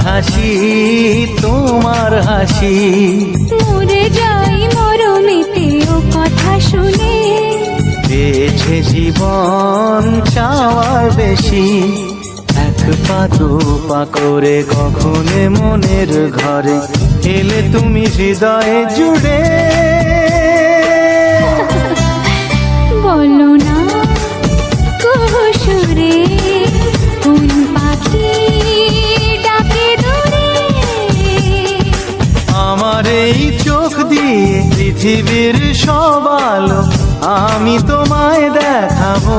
হাসি তোমার হাসি, মরে যাই মরমিতে ও কথা শুনে, পেয়েছে জীবন চাওয়ার বেশি। এক পা দু পা করে কখনো মনের ঘরে এলে তুমি হৃদয়ে জুড়ে। বলো না কুহুসুরে কোন পাখি ডাকে দূরে, আমার এই চোখ দিয়ে পৃথিবীর সব আলো আমি তোমায় দেখাবো।